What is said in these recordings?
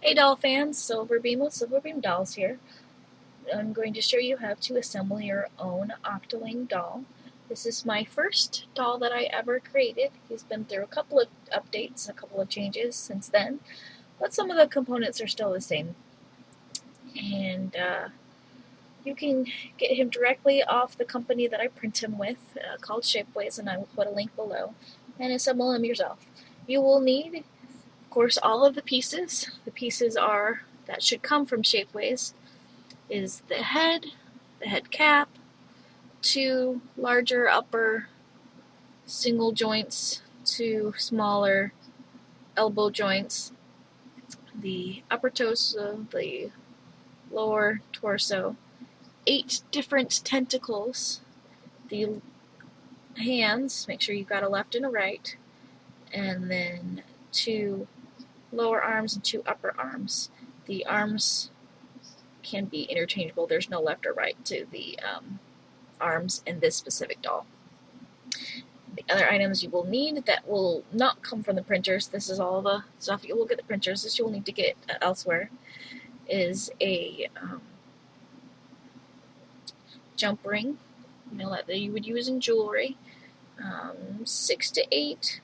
Hey doll fans, Silverbeam with Silverbeam Dolls here. I'm going to show you how to assemble your own Octoling doll. This is my first doll that I ever created. He's been through a couple of updates, a couple of changes since then, but some of the components are still the same. And you can get him directly off the company that I print him with, called Shapeways, and I will put a link below, and assemble him yourself. You will need, of course, all of the pieces. The pieces that should come from Shapeways is the head cap, two larger upper single joints, two smaller elbow joints, the upper torso, the lower torso, 8 different tentacles, the hands, make sure you've got a left and a right, and then 2 lower arms and 2 upper arms. The arms can be interchangeable. There's no left or right to the arms in this specific doll. The other items you will need that will not come from the printers, this is all the stuff you will get at the printers, this you'll need to get elsewhere, is a jump ring, that you would use in jewelry, 6 to 8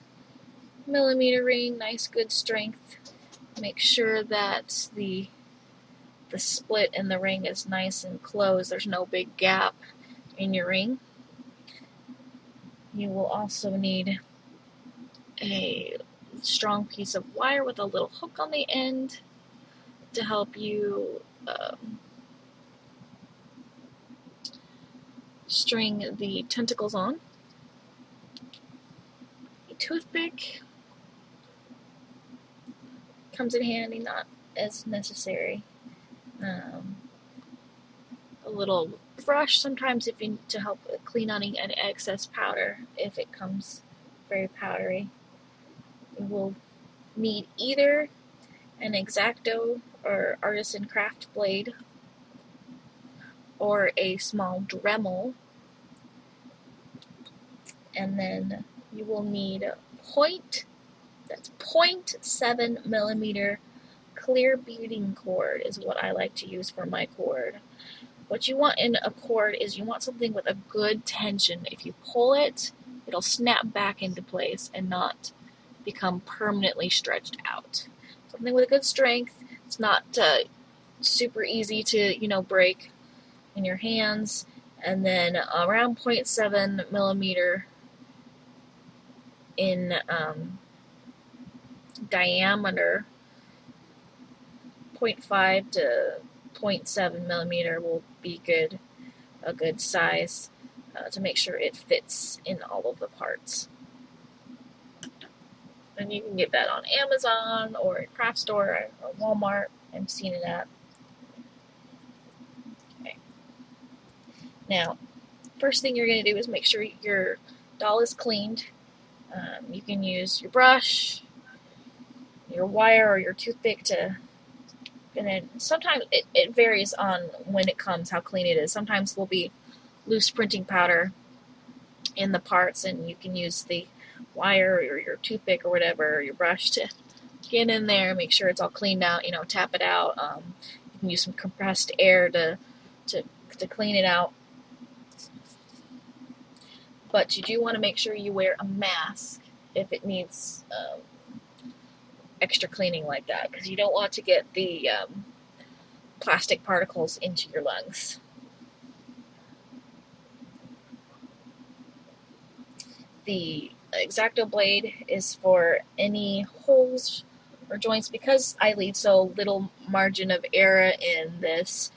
millimeter ring, nice good strength. Make sure that the split in the ring is nice and closed. There's no big gap in your ring. You will also need a strong piece of wire with a little hook on the end to help you string the tentacles on. A toothpick comes in handy, not as necessary. A little brush sometimes if you to help clean out any excess powder if it comes very powdery. You will need either an X-Acto or artisan craft blade or a small Dremel, and then you will need that's 0.7 millimeter clear beading cord is what I like to use for my cord. What you want in a cord is you want something with a good tension. If you pull it, it'll snap back into place and not become permanently stretched out. Something with a good strength. It's not super easy to break in your hands. And then around 0.7 millimeter in diameter, 0.5 to 0.7 millimeter will be a good size to make sure it fits in all of the parts. And you can get that on Amazon or a craft store or Walmart. I'm seeing it at. Okay. Now, first thing you're going to do is make sure your doll is cleaned. You can use your brush, your wire, or your toothpick and then sometimes it varies on when it comes, how clean it is. Sometimes there'll be loose printing powder in the parts, and you can use the wire or your toothpick or whatever, or your brush to get in there, make sure it's all cleaned out, tap it out. You can use some compressed air to clean it out. But you do want to make sure you wear a mask if it needs extra cleaning like that, because you don't want to get the plastic particles into your lungs. The X-Acto blade is for any holes or joints. Because I leave so little margin of error in this,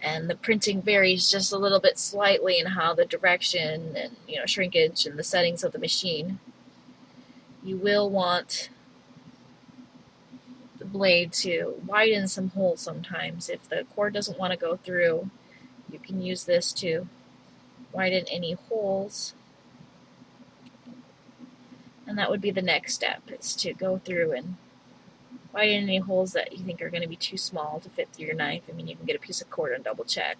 and the printing varies just a little bit slightly in how the direction and shrinkage and the settings of the machine, you will want the blade to widen some holes sometimes. If the cord doesn't want to go through, you can use this to widen any holes. And that would be the next step, is to go through and widen any holes that you think are going to be too small to fit through your knife. I mean, you can get a piece of cord and double check.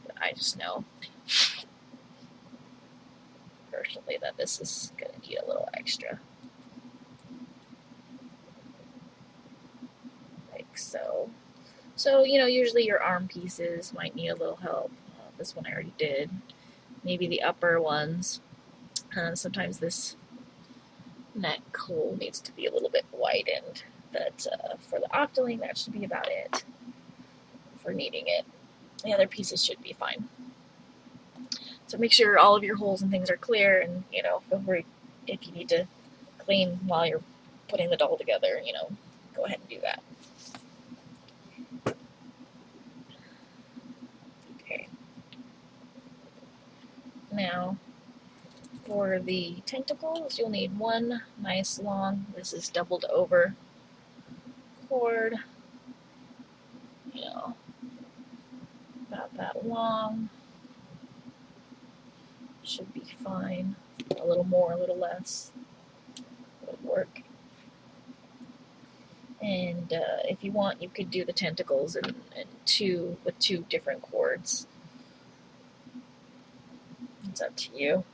But I just know personally that this is going to need a little extra. So you know, usually your arm pieces might need a little help. This one I already did. Maybe the upper ones. Sometimes this neck hole needs to be a little bit widened. But for the Octoling, that should be about it for needing it. The other pieces should be fine. So make sure all of your holes and things are clear, and you know, feel free if you need to clean while you're putting the doll together, you know, go ahead and do that. Okay. Now, for the tentacles, you'll need one nice long, this is doubled over cord, you know, about that long. Should be fine. A little more, a little less would work. And if you want, you could do the tentacles with two different cords. It's up to you.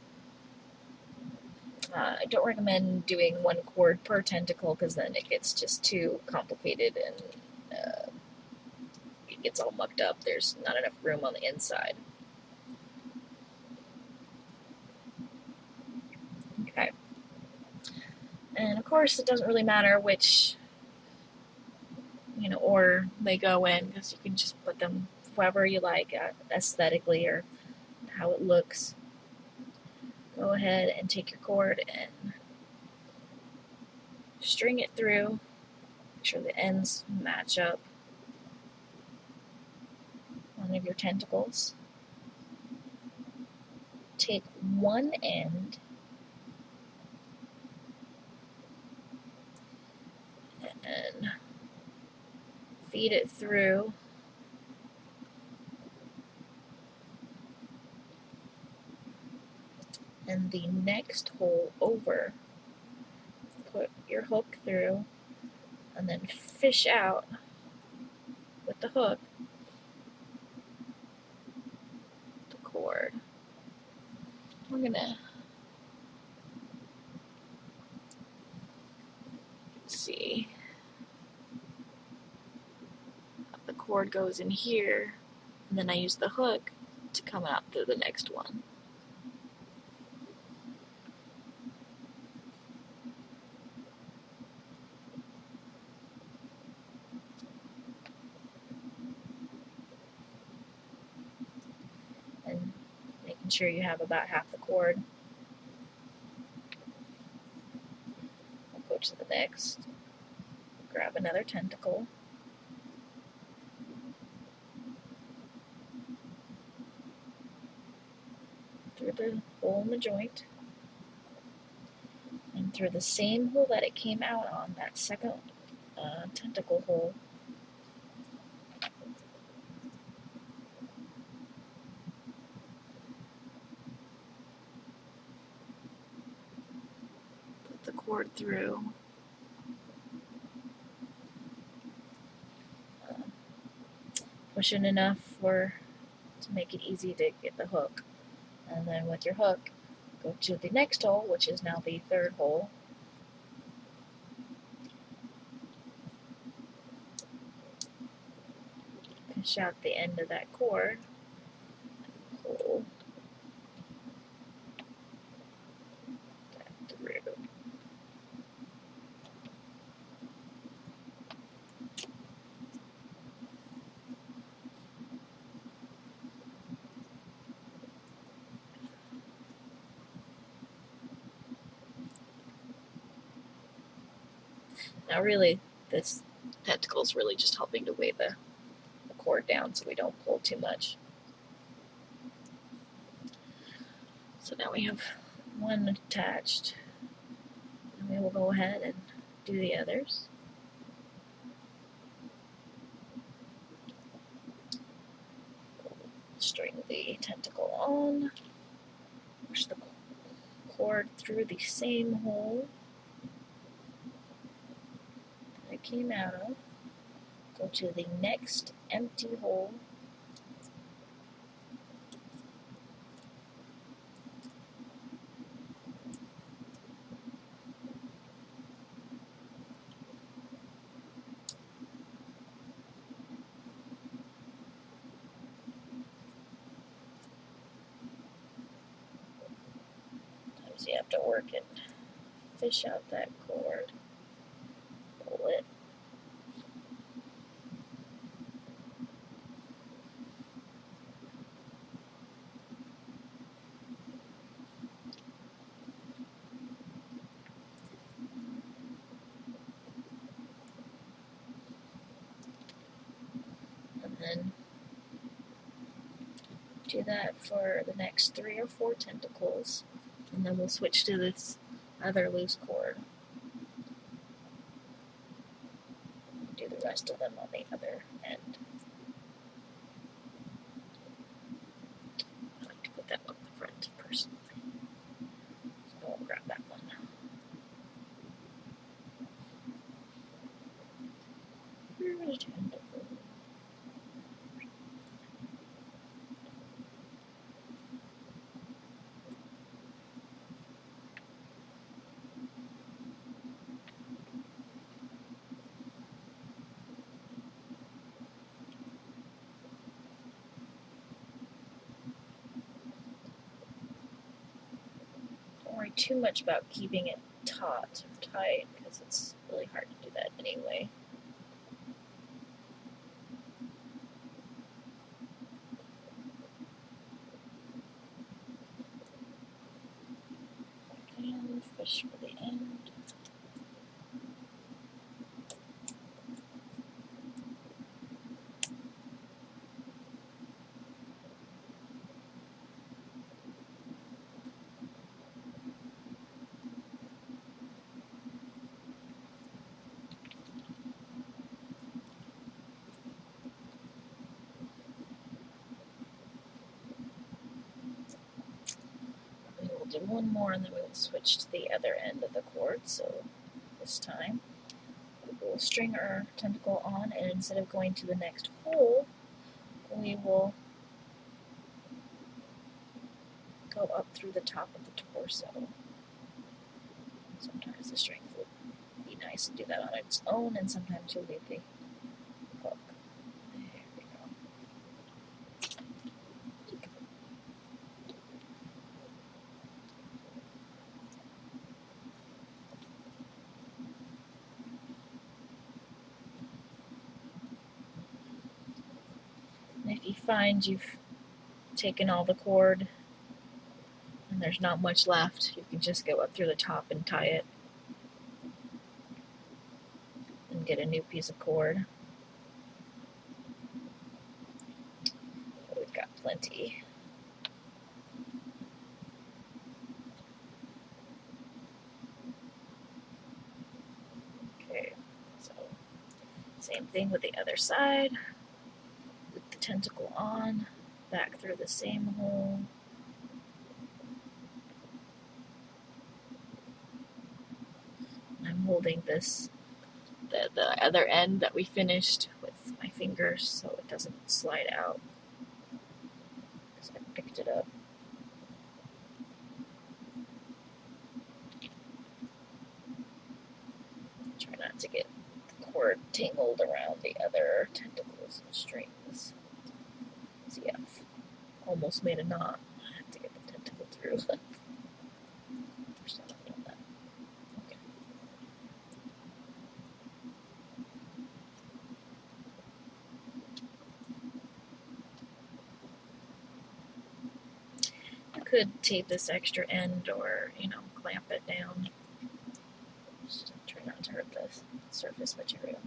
I don't recommend doing one cord per tentacle because then it gets just too complicated and it gets all mucked up. There's not enough room on the inside. Okay. And of course, it doesn't really matter which, you know, order they go in because you can just put them wherever you like aesthetically or how it looks. Go ahead and take your cord and string it through. Make sure the ends match up. One of your tentacles. Take one end and feed it through and the next hole over. Put your hook through and then fish out with the hook the cord. We're gonna see. The cord goes in here, and then I use the hook to come out through the next one. And making sure you have about half the cord. I'll go to the next. Grab another tentacle. Through the hole in the joint. And through the same hole that it came out on, that second tentacle hole. Put the cord through. Push in enough to make it easy to get the hook. And then with your hook, go to the next hole, which is now the third hole. Fish out the end of that cord. Pull that through. Now really, this tentacle is really just helping to weigh the cord down so we don't pull too much. So now we have one attached, and we will go ahead and do the others. String the tentacle on, push the cord through the same hole that it came out of, go to the next empty hole, So you have to work and fish out that cord, pull it. And then do that for the next 3 or 4 tentacles, and then we'll switch to this other loose cord. Do the rest of them on the other end. I like to put that on the front personally, so I'll grab that one. Here's a tentacle. Don't worry too much about keeping it taut or tight, because it's really hard to do that anyway. And fish for the end. We will do one more and then we will switch to the other end of the cord. So this time we will string our tentacle on, and instead of going to the next hole, we will go up through the top of the torso. Sometimes the string will be nice to do that on its own, and sometimes you'll need the hook. There we go. And if you find you've taken all the cord and there's not much left, you can just go up through the top and tie it and get a new piece of cord. We've got plenty. Okay, so same thing with the other side. With the tentacle on, back through the same hole. I'm holding this, the other end that we finished with my fingers so it doesn't slide out, because I picked it up. Try not to get the cord tangled around the other tentacles and strings. See, I've almost made a knot. I have to get the tentacle through. Okay. You could tape this extra end or, clamp it down. Just try not to hurt the surface material.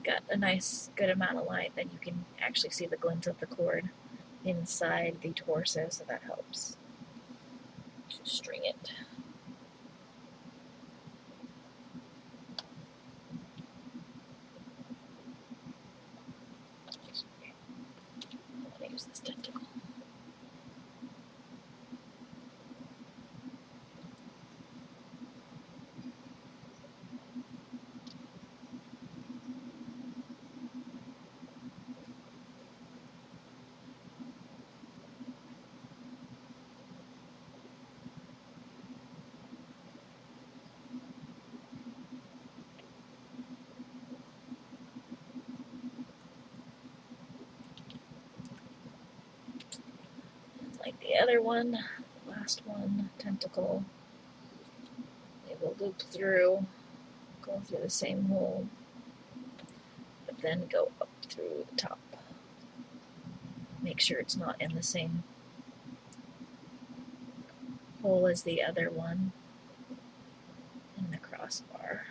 Got a nice good amount of light that you can actually see the glint of the cord inside the torso, so that helps. Just string it. I want to use this tentacle. like the other one, last one, tentacle. It will loop through, go through the same hole, but then go up through the top. Make sure it's not in the same hole as the other one in the crossbar.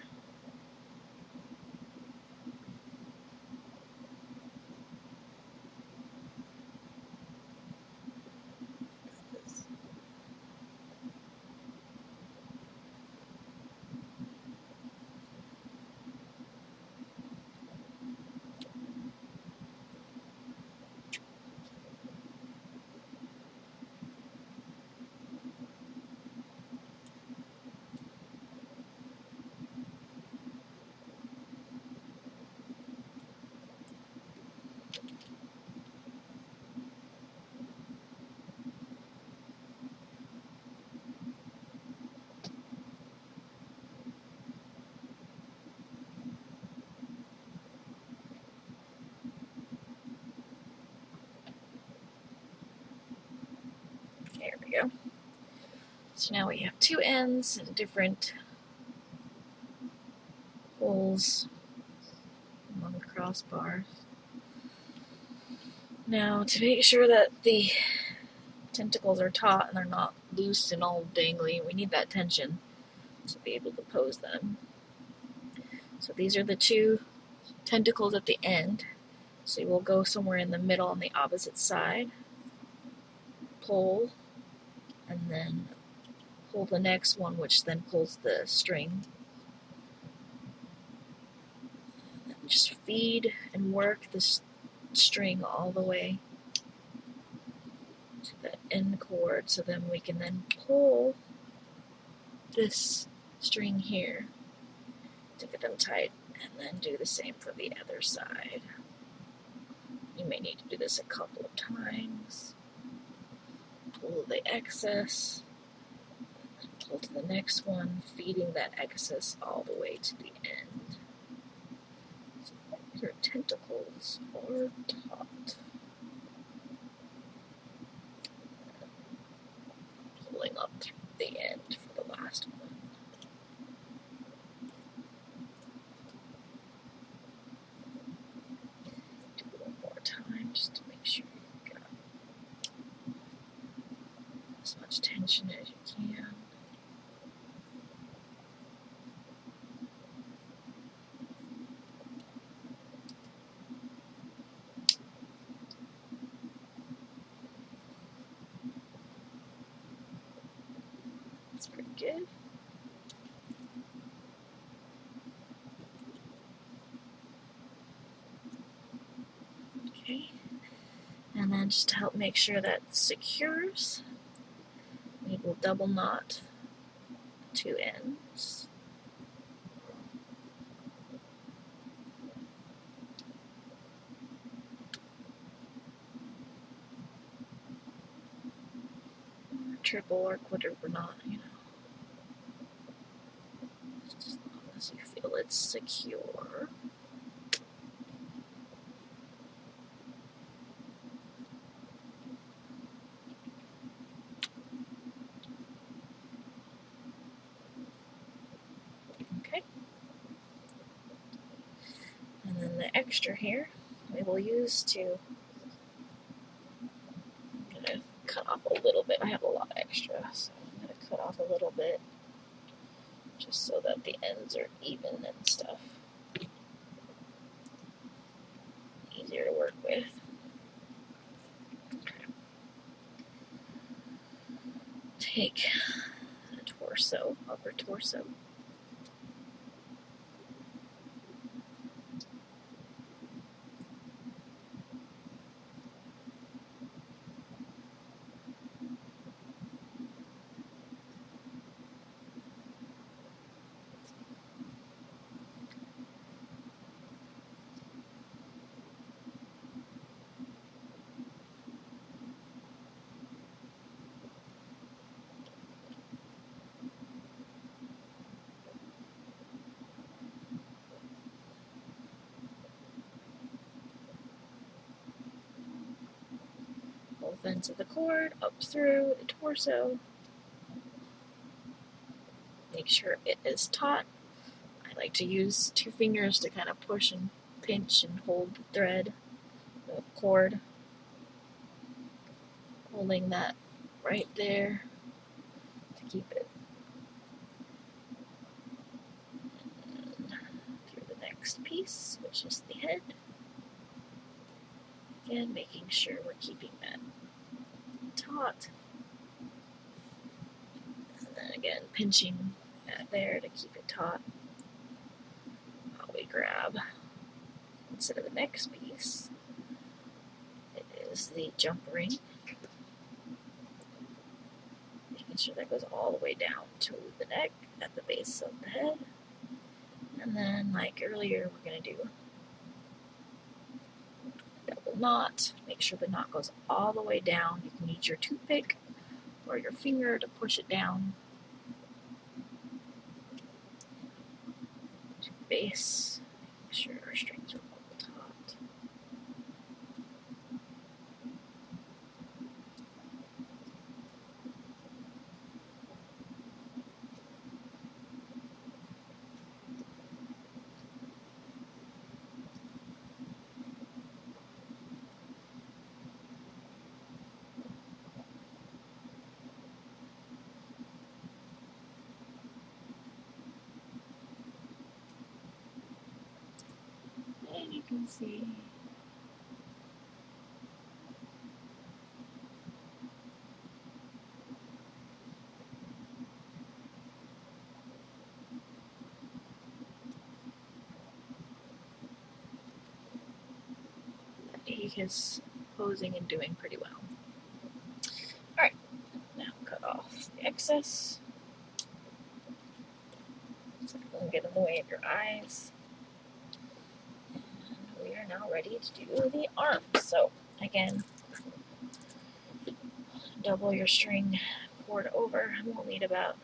There we go. So now we have two ends and different holes along the crossbars. Now, to make sure that the tentacles are taut and they're not loose and all dangly, we need that tension to be able to pose them. So these are the two tentacles at the end. So we'll go somewhere in the middle on the opposite side, pull, and then pull the next one, which then pulls the string. And just feed and work this string all the way to the end cord, so then we can then pull this string here to get them tight, and then do the same for the other side. You may need to do this a couple of times. Pull the excess, and pull to the next one, feeding that excess all the way to the end. So your tentacles are taut. Pulling up through the end for the last one. Do it one more time just to make sure you've got as much tension as you can. That's pretty good. Okay. And then just to help make sure that secures, we will double knot the two ends. Triple or quadruple knot, just as long as you feel it's secure. Okay. And then the extra here we will use to, I'm going to cut off a little bit. I have a lot extra, so I'm going to cut off a little bit just so that the ends are even and stuff. Easier to work with. Okay. Take the torso, upper torso. ends of the cord up through the torso. Make sure it is taut. I like to use 2 fingers to kind of push and pinch and hold the thread, the cord, holding that right there to keep it. And through the next piece, which is the head. Again, making sure we're keeping that taut. And then again, pinching that there to keep it taut. While we grab, instead of the next piece, it is the jump ring. Making sure that goes all the way down to the neck at the base of the head. And then, like earlier, we're going to do double knot. Make sure the knot goes all the way down. You can use your toothpick or your finger to push it down to base. Make sure our strings are all taut. And you can see he is posing and doing pretty well. Alright, now cut off the excess. So it won't get in the way of your eyes. And we are now ready to do the arm. So again, double your string cord over. We'll need about,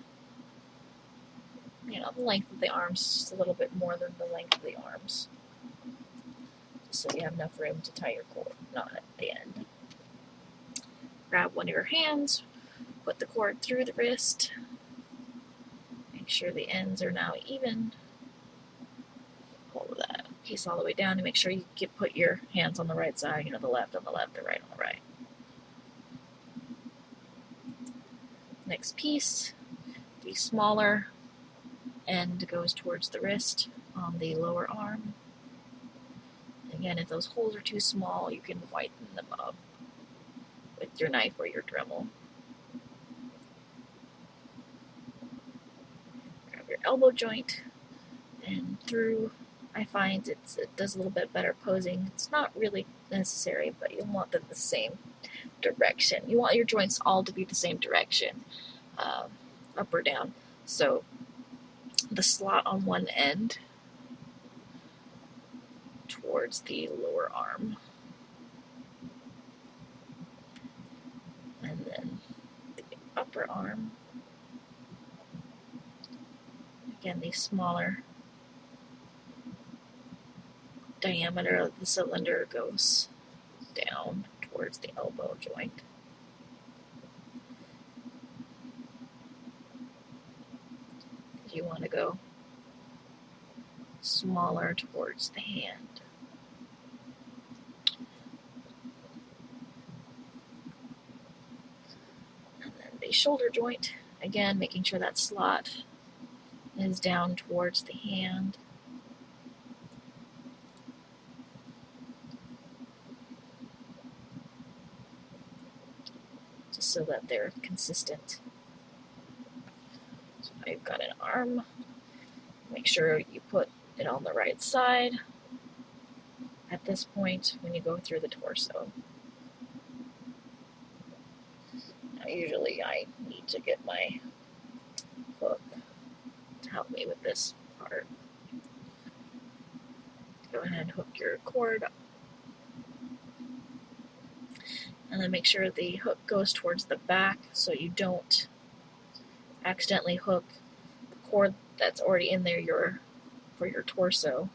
the length of the arms, just a little bit more than the length of the arms, so you have enough room to tie your knot at the end. Grab one of your hands, put the cord through the wrist, make sure the ends are now even. Pull that piece all the way down and make sure you put your hands on the right side, the left on the left, the right on the right. Next piece, the smaller end goes towards the wrist on the lower arm. Again, if those holes are too small, you can whiten them up with your knife or your Dremel. Grab your elbow joint and through. I find it does a little bit better posing. It's not really necessary, but you want them the same direction. You want your joints all to be the same direction, up or down. So the slot on one end towards the lower arm, and then the upper arm, again the smaller diameter of the cylinder goes down towards the elbow joint. You want to go smaller towards the hand. And then the shoulder joint, again making sure that slot is down towards the hand. Just so that they're consistent. So now you've got an arm. Make sure you put it on the right side at this point when you go through the torso. Now usually I need to get my hook to help me with this part. Go ahead and hook your cord, and then make sure the hook goes towards the back so you don't accidentally hook the cord that's already in there for your torso,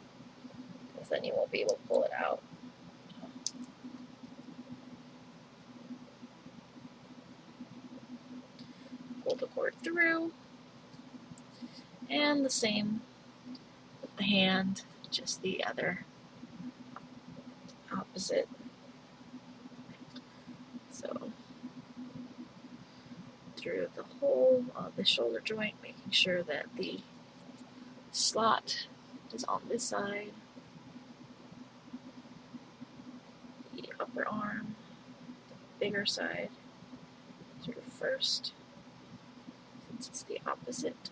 because then you won't be able to pull it out. pull the cord through. And the same with the hand, just the other opposite. So through the hole of the shoulder joint, making sure that the slot is on this side, the upper arm, the bigger side, through first, since it's the opposite.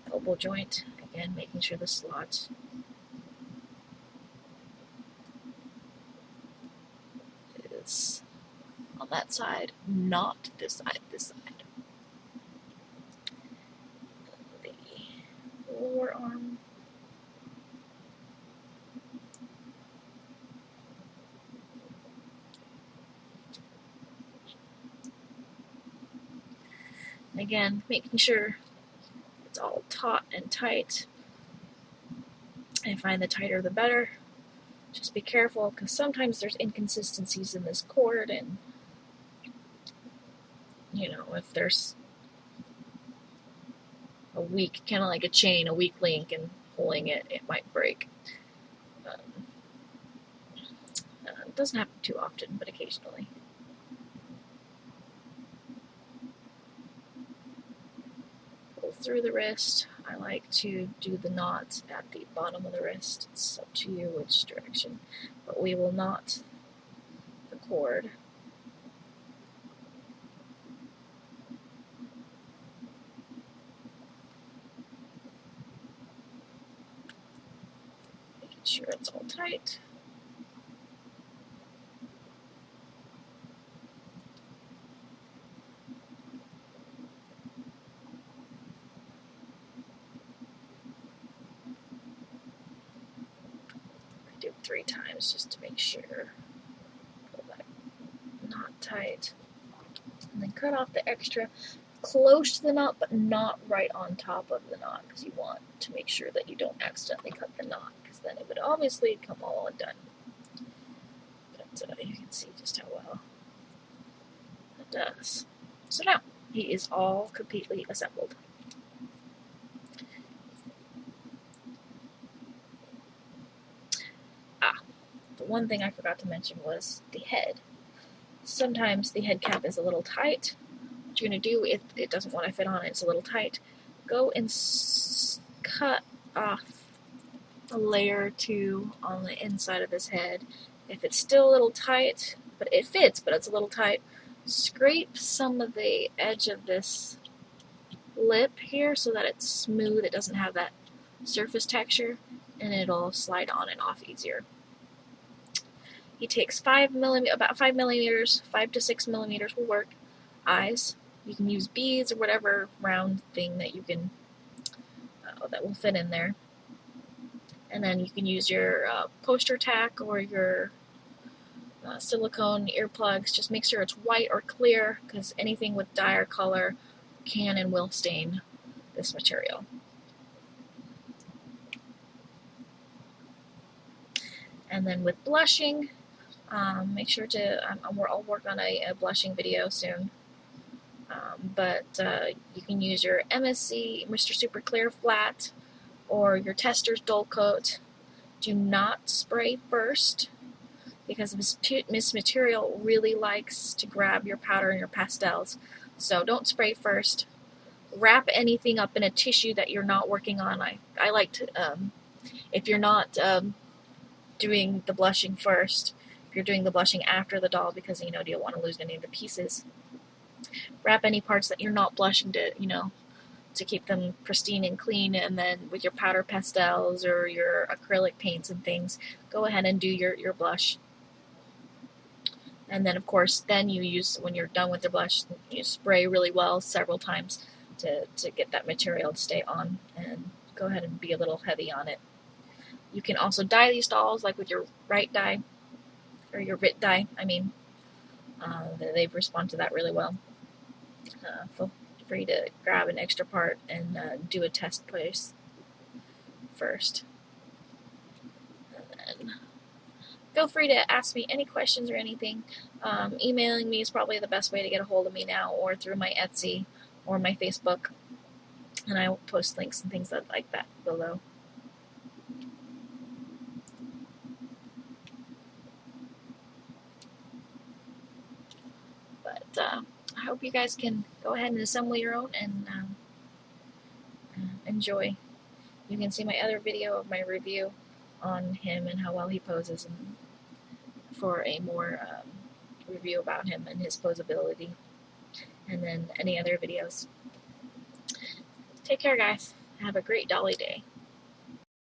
The elbow joint, again, making sure the slot is on that side, not this side, this side. The lower arm. Again, making sure it's all taut and tight. I find the tighter the better. Just be careful, because sometimes there's inconsistencies in this cord, and if there's a weak, kind of like a chain, a weak link, and pulling it, it might break. It doesn't happen too often, but occasionally. Pull through the wrist. I like to do the knot at the bottom of the wrist. It's up to you which direction, but we will knot the cord. Making sure it's all tight. Do it 3 times just to make sure. Pull that knot tight. And then cut off the extra close to the knot, but not right on top of the knot, because you want to make sure that you don't accidentally cut the knot, because then it would obviously come all undone. But you can see just how well it does. So now, he is all completely assembled. The one thing I forgot to mention was the head. Sometimes the head cap is a little tight. What you're going to do, if it doesn't want to fit on, it's a little tight, go and cut off a layer or 2 on the inside of this head. If it's still a little tight, but it fits, but it's a little tight, scrape some of the edge of this lip here so that it's smooth, it doesn't have that surface texture, and it'll slide on and off easier. He takes about 5 millimeters, 5 to 6 millimeters will work. Eyes, you can use beads or whatever round thing that you can that will fit in there. And then you can use your poster tack or your silicone earplugs. Just make sure it's white or clear, because anything with dye or color can and will stain this material. And then with blushing, make sure to, I'll work on a blushing video soon, but you can use your MSC Mr. Super Clear Flat or your Tester's Dull Coat. Do not spray first, because this material really likes to grab your powder and your pastels. So don't spray first. Wrap anything up in a tissue that you're not working on. I like to, if you're not doing the blushing first, if you're doing the blushing after the doll, because you don't want to lose any of the pieces, wrap any parts that you're not blushing to keep them pristine and clean, and then with your powder pastels or your acrylic paints and things, go ahead and do your blush. And then of course, then you use, when you're done with the blush, you spray really well several times to get that material to stay on, and go ahead and be a little heavy on it. You can also dye these dolls, like with your right dye, or your Rit dye, they respond to that really well. Feel free to grab an extra part and do a test place first. And then feel free to ask me any questions or anything. Emailing me is probably the best way to get a hold of me now, or through my Etsy or my Facebook, and I will post links and things like that below. But I hope you guys can go ahead and assemble your own and enjoy. You can see my other video of my review on him and how well he poses, and for a more review about him and his posability, and then any other videos. Take care, guys. Have a great dolly day.